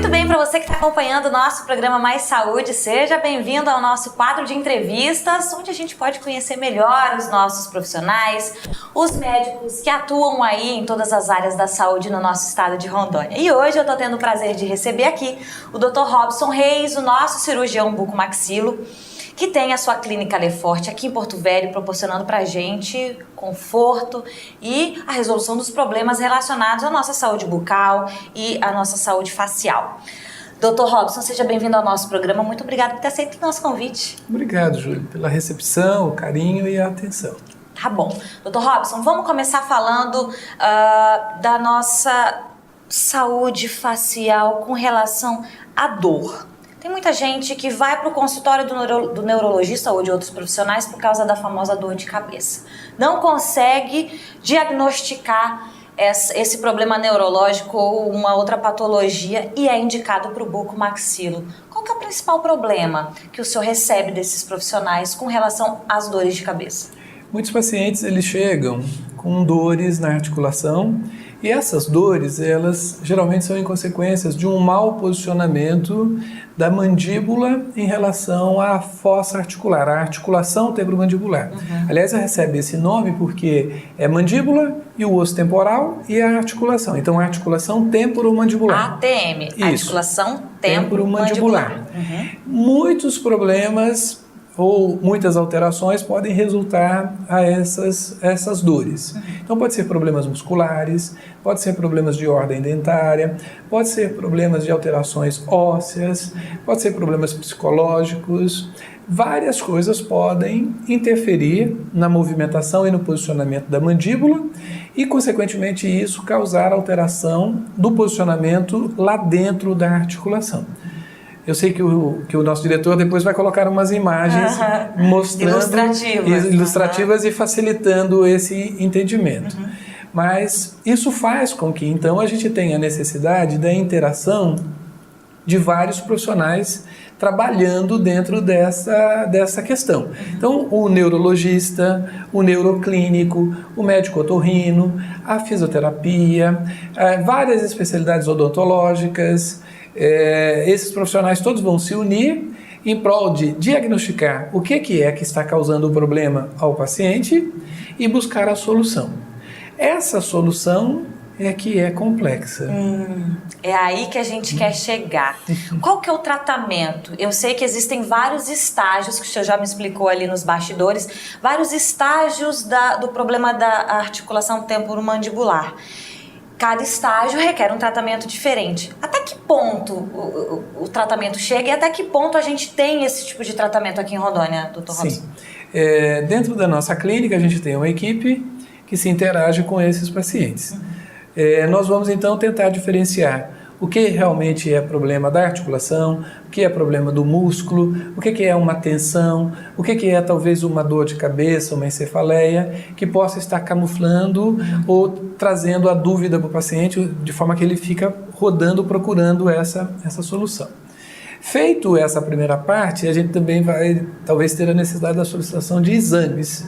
Muito bem, para você que está acompanhando o nosso programa Mais Saúde, seja bem-vindo ao nosso quadro de entrevistas, onde a gente pode conhecer melhor os nossos profissionais, os médicos que atuam aí em todas as áreas da saúde no nosso estado de Rondônia. E hoje eu estou tendo o prazer de receber aqui o Dr. Robson Reis, o nosso cirurgião bucomaxilo, que tem a sua clínica Leforte aqui em Porto Velho, proporcionando para a gente conforto e a resolução dos problemas relacionados à nossa saúde bucal e à nossa saúde facial. Dr. Robson, seja bem-vindo ao nosso programa. Muito obrigada por ter aceito o nosso convite. Obrigado, Júlio, pela recepção, o carinho e a atenção. Tá bom. Dr. Robson, vamos começar falando da nossa saúde facial com relação à dor. Tem muita gente que vai para o consultório do neurologista ou de outros profissionais por causa da famosa dor de cabeça. Não consegue diagnosticar esse problema neurológico ou uma outra patologia e é indicado para o bucomaxilo. Qual que é o principal problema que o senhor recebe desses profissionais com relação às dores de cabeça? Muitos pacientes eles chegam com dores na articulação e essas dores, elas geralmente são em consequências de um mau posicionamento da mandíbula em relação à fossa articular, a articulação temporomandibular. Aliás, ela recebe esse nome porque é mandíbula e o osso temporal e a articulação. Então, a articulação temporomandibular. ATM, Isso. Articulação temporomandibular. Muitos problemas ou muitas alterações podem resultar a essas dores. Então pode ser problemas musculares, pode ser problemas de ordem dentária, pode ser problemas de alterações ósseas, pode ser problemas psicológicos. Várias coisas podem interferir na movimentação e no posicionamento da mandíbula e, consequentemente, isso causar alteração do posicionamento lá dentro da articulação. Eu sei que o nosso diretor depois vai colocar umas imagens mostrando ilustrativas e facilitando esse entendimento. Mas isso faz com que, então, a gente tenha a necessidade da interação de vários profissionais trabalhando dentro dessa questão. Então, o neurologista, o neuroclínico, o médico otorrino, a fisioterapia, várias especialidades odontológicas. Esses profissionais todos vão se unir em prol de diagnosticar o que é que está causando o problema ao paciente e buscar a solução. Essa solução é que é complexa. É aí que a gente quer chegar. Qual que é o tratamento? Eu sei que existem vários estágios, que o senhor já me explicou ali nos bastidores, vários estágios do problema da articulação temporomandibular. Cada estágio requer um tratamento diferente. Até que ponto o tratamento chega e até que ponto a gente tem esse tipo de tratamento aqui em Rondônia, Dr. Robson? Sim. Dentro da nossa clínica, a gente tem uma equipe que se interage com esses pacientes. Nós vamos, então, tentar diferenciar o que realmente é problema da articulação, o que é problema do músculo, o que é uma tensão, o que é talvez uma dor de cabeça, uma encefaleia, que possa estar camuflando ou trazendo a dúvida para o paciente, de forma que ele fica rodando, procurando essa solução. Feito essa primeira parte, a gente também vai talvez ter a necessidade da solicitação de exames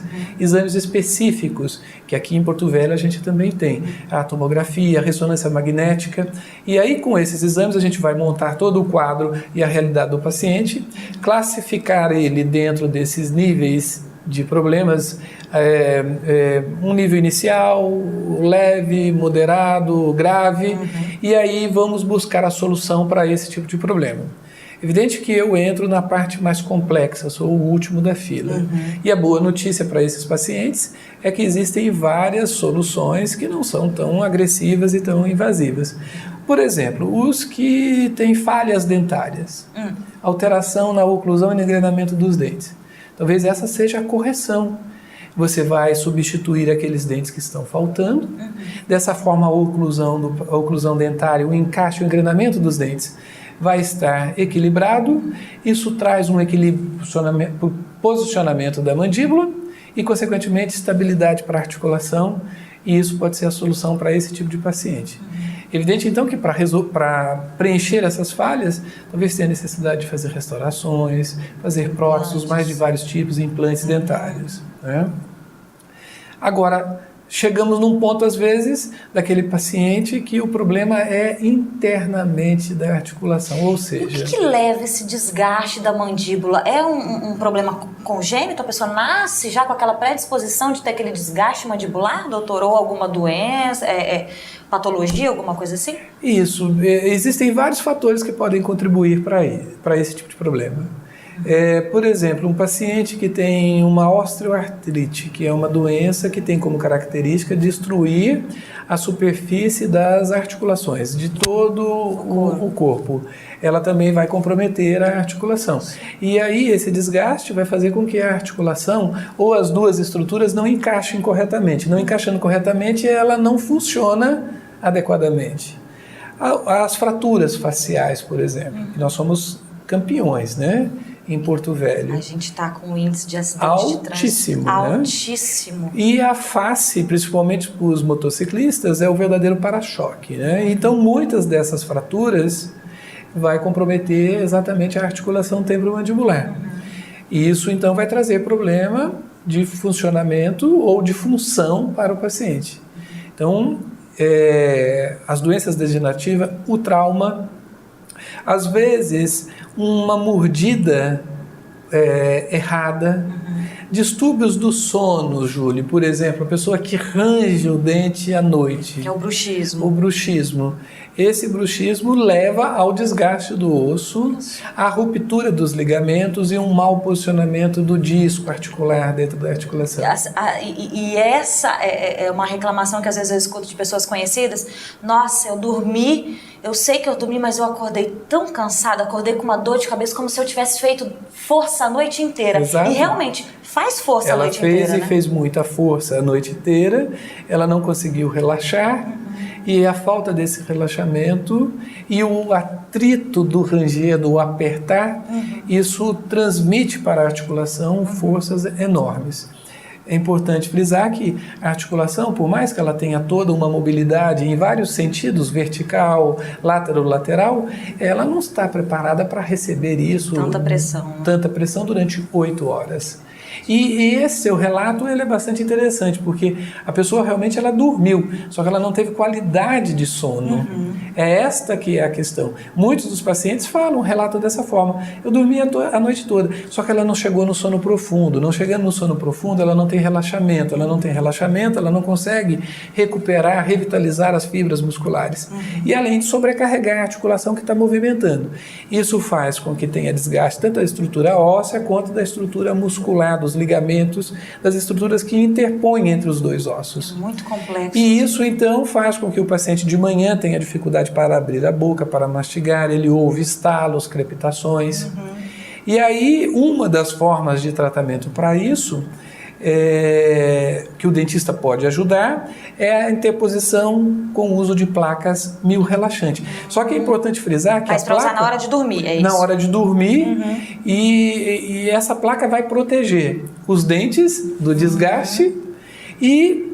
específicos, que aqui em Porto Velho a gente também tem, a tomografia, a ressonância magnética, e aí com esses exames a gente vai montar todo o quadro e a realidade do paciente, classificar ele dentro desses níveis de problemas, um nível inicial, leve, moderado, grave, e aí vamos buscar a solução para esse tipo de problema. Evidente que eu entro na parte mais complexa, sou o último da fila. E a boa notícia para esses pacientes é que existem várias soluções que não são tão agressivas e tão invasivas. Por exemplo, os que têm falhas dentárias, alteração na oclusão e no engrenamento dos dentes. Talvez essa seja a correção. Você vai substituir aqueles dentes que estão faltando. Dessa forma, a oclusão dentária, o encaixe, o engrenamento dos dentes vai estar equilibrado, isso traz um posicionamento da mandíbula e, consequentemente, estabilidade para a articulação, e isso pode ser a solução para esse tipo de paciente. Evidente, então, que para preencher essas falhas, talvez tenha necessidade de fazer restaurações, fazer próteses mais de vários tipos, implantes dentários, né? Agora, chegamos num ponto, às vezes, daquele paciente que o problema é internamente da articulação, ou seja... O que leva esse desgaste da mandíbula? É um problema congênito? A pessoa nasce já com aquela predisposição de ter aquele desgaste mandibular, doutor? Ou alguma doença, patologia, alguma coisa assim? Isso. Existem vários fatores que podem contribuir para esse tipo de problema. Por exemplo, um paciente que tem uma osteoartrite, que é uma doença que tem como característica destruir a superfície das articulações de todo o corpo. Ela também vai comprometer a articulação. E aí esse desgaste vai fazer com que a articulação ou as duas estruturas não encaixem corretamente. Não encaixando corretamente, ela não funciona adequadamente. As fraturas faciais, por exemplo, nós somos campeões, né? Em Porto Velho. A gente está com um índice de acidente altíssimo, de trânsito altíssimo. E a face, principalmente para os motociclistas, é o verdadeiro para-choque, né? Então, muitas dessas fraturas vai comprometer exatamente a articulação temporomandibular. E isso, então, vai trazer problema de funcionamento ou de função para o paciente. Então, as doenças degenerativas, o trauma, às vezes, uma mordida errada, distúrbios do sono, Júlio, por exemplo, a pessoa que range o dente à noite. Que é o bruxismo. O bruxismo. Esse bruxismo leva ao desgaste do osso, à ruptura dos ligamentos e um mau posicionamento do disco articular dentro da articulação. E essa é uma reclamação que às vezes eu escuto de pessoas conhecidas. Nossa, eu sei que eu dormi, mas eu acordei tão cansada, acordei com uma dor de cabeça como se eu tivesse feito força a noite inteira. Exato. E realmente faz força a noite inteira. Ela fez muita força a noite inteira, ela não conseguiu relaxar. E a falta desse relaxamento e o atrito do ranger, do apertar, isso transmite para a articulação forças enormes. É importante frisar que a articulação, por mais que ela tenha toda uma mobilidade em vários sentidos, vertical, lateral, ela não está preparada para receber isso. Tanta pressão durante 8 horas. E esse seu relato ele é bastante interessante, porque a pessoa realmente ela dormiu, só que ela não teve qualidade de sono. É esta que é a questão. Muitos dos pacientes relatam dessa forma. Eu dormi a noite toda, só que ela não chegou no sono profundo. Não chegando no sono profundo, ela não tem relaxamento. Ela não consegue recuperar, revitalizar as fibras musculares. E além de sobrecarregar a articulação que está movimentando. Isso faz com que tenha desgaste tanto da estrutura óssea quanto da estrutura muscular, dos ligamentos, das estruturas que interpõem entre os dois ossos. Muito complexo. E isso, então, faz com que o paciente de manhã tenha dificuldade para abrir a boca, para mastigar, ele ouve estalos, crepitações. E aí, uma das formas de tratamento para isso, que o dentista pode ajudar, é a interposição com o uso de placas miorrelaxantes. Só que é importante frisar que mas para usar na hora de dormir, é isso? Na hora de dormir, e essa placa vai proteger os dentes do desgaste e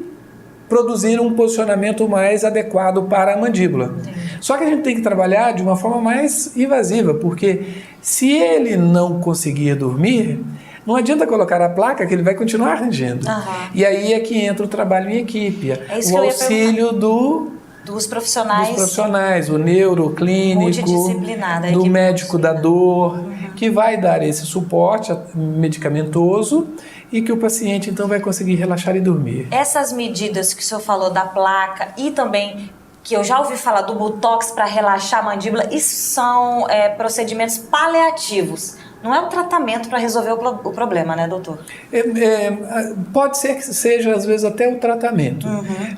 produzir um posicionamento mais adequado para a mandíbula. Só que a gente tem que trabalhar de uma forma mais invasiva, porque se ele não conseguir dormir, não adianta colocar a placa que ele vai continuar rangendo. E aí é que entra o trabalho em equipe, o auxílio dos profissionais, o neuroclínico, do médico da dor, que vai dar esse suporte medicamentoso e que o paciente então vai conseguir relaxar e dormir. Essas medidas que o senhor falou da placa e também que eu já ouvi falar do Botox para relaxar a mandíbula, isso são procedimentos paliativos. Não é um tratamento para resolver o problema, né, doutor? Pode ser que seja, às vezes, até o tratamento.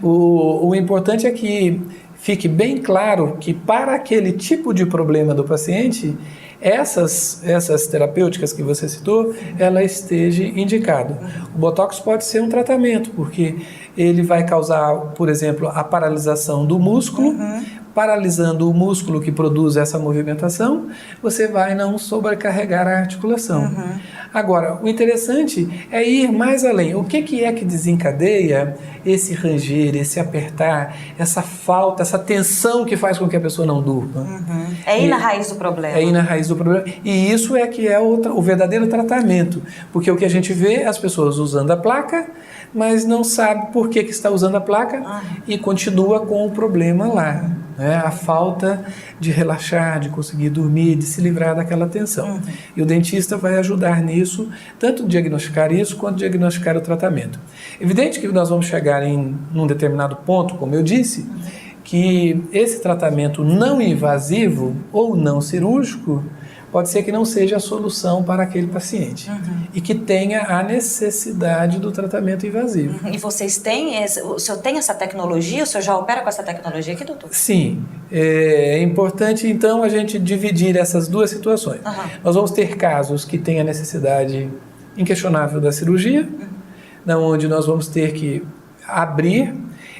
O importante é que fique bem claro que para aquele tipo de problema do paciente, essas terapêuticas que você citou, ela esteja indicado. O Botox pode ser um tratamento, porque ele vai causar, por exemplo, a paralisação do músculo, paralisando o músculo que produz essa movimentação, você vai não sobrecarregar a articulação. Agora, o interessante é ir mais além. O que é que desencadeia esse ranger, esse apertar, essa falta, essa tensão que faz com que a pessoa não durma? É ir na raiz do problema. É ir na raiz do problema. E isso é que é o verdadeiro tratamento. Porque o que a gente vê é as pessoas usando a placa, mas não sabe por que está usando a placa e continua com o problema lá. Né? A falta de relaxar, de conseguir dormir, de se livrar daquela tensão. E o dentista vai ajudar nisso, tanto diagnosticar isso, quanto diagnosticar o tratamento. Evidente que nós vamos chegar num determinado ponto, como eu disse, que esse tratamento não invasivo ou não cirúrgico pode ser que não seja a solução para aquele paciente e que tenha a necessidade do tratamento invasivo. E vocês têm, o senhor tem essa tecnologia? O senhor já opera com essa tecnologia aqui, doutor? Sim, é importante então a gente dividir essas duas situações. Nós vamos ter casos que têm a necessidade inquestionável da cirurgia, onde nós vamos ter que abrir,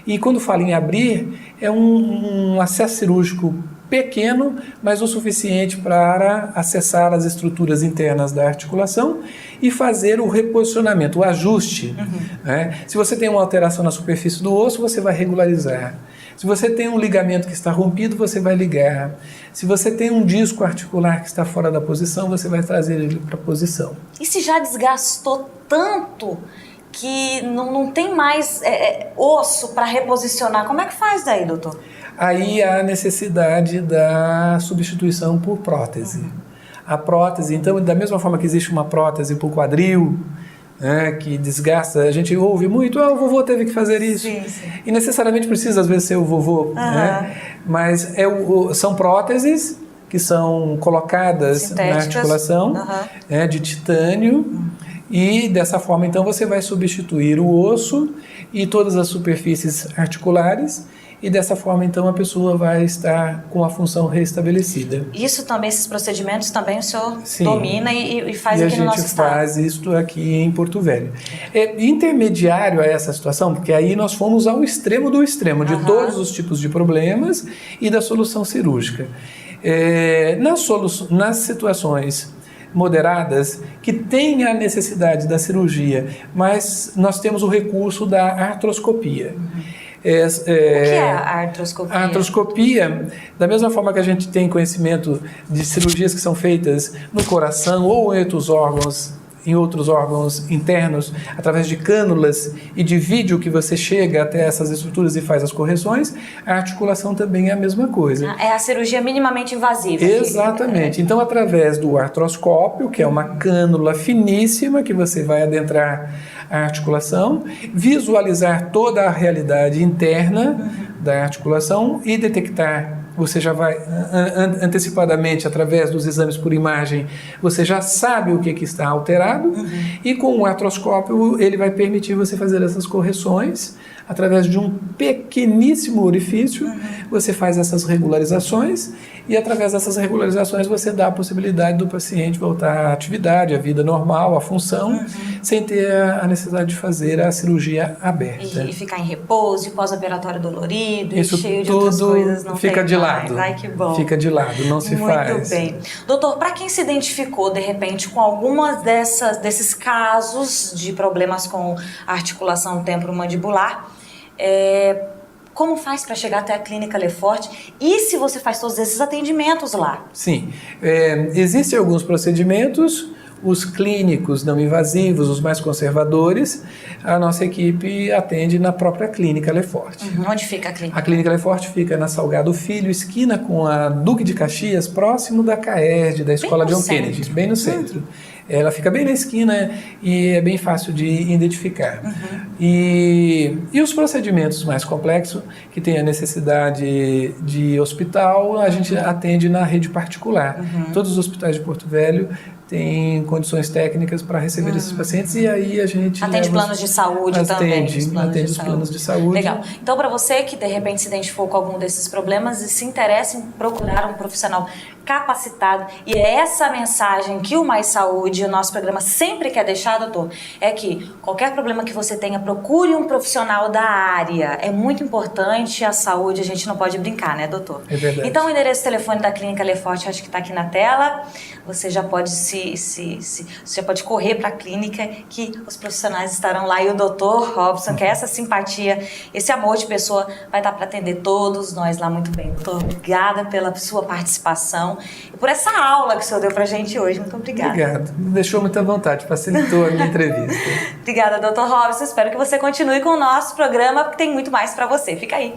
e quando falo em abrir, é um acesso cirúrgico pequeno, mas o suficiente para acessar as estruturas internas da articulação e fazer o reposicionamento, o ajuste. Né? Se você tem uma alteração na superfície do osso, você vai regularizar. Se você tem um ligamento que está rompido, você vai ligar. Se você tem um disco articular que está fora da posição, você vai trazer ele para a posição. E se já desgastou tanto que não tem mais osso para reposicionar, como é que faz daí, doutor? Aí há a necessidade da substituição por prótese. A prótese, então, da mesma forma que existe uma prótese para o quadril, né, que desgasta, a gente ouve muito, o vovô teve que fazer isso. Sim. E necessariamente precisa, às vezes, ser o vovô. Né? Mas são próteses que são colocadas na articulação de titânio. E dessa forma, então, você vai substituir o osso e todas as superfícies articulares. E dessa forma, então, a pessoa vai estar com a função restabelecida. Isso também, esses procedimentos também o senhor domina e faz aqui no nosso estado? E a gente faz isso aqui em Porto Velho. Intermediário a essa situação, porque aí nós fomos ao extremo do extremo, de todos os tipos de problemas e da solução cirúrgica. Nas situações moderadas, que têm a necessidade da cirurgia, mas nós temos o recurso da artroscopia. O que é a artroscopia? A artroscopia, da mesma forma que a gente tem conhecimento de cirurgias que são feitas no coração ou em outros órgãos internos, através de cânulas e de vídeo que você chega até essas estruturas e faz as correções, a articulação também é a mesma coisa. É a cirurgia minimamente invasiva. Exatamente. Então, através do artroscópio, que é uma cânula finíssima que você vai adentrar a articulação, visualizar toda a realidade interna da articulação e detectar. Você já vai antecipadamente, através dos exames por imagem, você já sabe o que está alterado e com o artroscópio ele vai permitir você fazer essas correções através de um pequeníssimo orifício, você faz essas regularizações e através dessas regularizações você dá a possibilidade do paciente voltar à atividade, à vida normal, à função, sem ter a necessidade de fazer a cirurgia aberta. E ficar em repouso, pós-operatório dolorido, isso cheio de outras coisas, não fica tem de mais. lado. Ai, que bom. Fica de lado, não se faz. Muito bem. Doutor, para quem se identificou, de repente, com algumas desses casos de problemas com articulação temporomandibular, como faz para chegar até a Clínica Lefort? E se você faz todos esses atendimentos lá? Sim. Existem alguns procedimentos, os clínicos não invasivos, os mais conservadores, a nossa equipe atende na própria Clínica Lefort. Onde fica a clínica? A Clínica Lefort fica na Salgado Filho, esquina com a Duque de Caxias, próximo da CAERD, da Escola John Kennedy, bem no centro. Ela fica bem na esquina e é bem fácil de identificar. E os procedimentos mais complexos, que tem a necessidade de hospital, a gente atende na rede particular. Todos os hospitais de Porto Velho têm condições técnicas para receber esses pacientes e aí a gente atende planos de saúde também. Atende os planos de saúde. Legal. Então, para você que de repente se identificou com algum desses problemas e se interessa em procurar um profissional capacitado. E é essa mensagem que o Mais Saúde, o nosso programa sempre quer deixar, doutor, é que qualquer problema que você tenha, procure um profissional da área. É muito importante a saúde, a gente não pode brincar, né, doutor? É verdade. Então, o endereço de telefone da Clínica Leforte, acho que está aqui na tela. Você já pode você já pode correr para a clínica, que os profissionais estarão lá, e o doutor Robson, que é essa simpatia, esse amor de pessoa, vai estar para atender todos nós lá muito bem. Doutor, obrigada pela sua participação e por essa aula que o senhor deu para a gente hoje. Muito obrigada. Obrigado. Me deixou muita vontade, facilitou a minha entrevista. Obrigada, doutor Robson. Espero que você continue com o nosso programa, porque tem muito mais para você. Fica aí.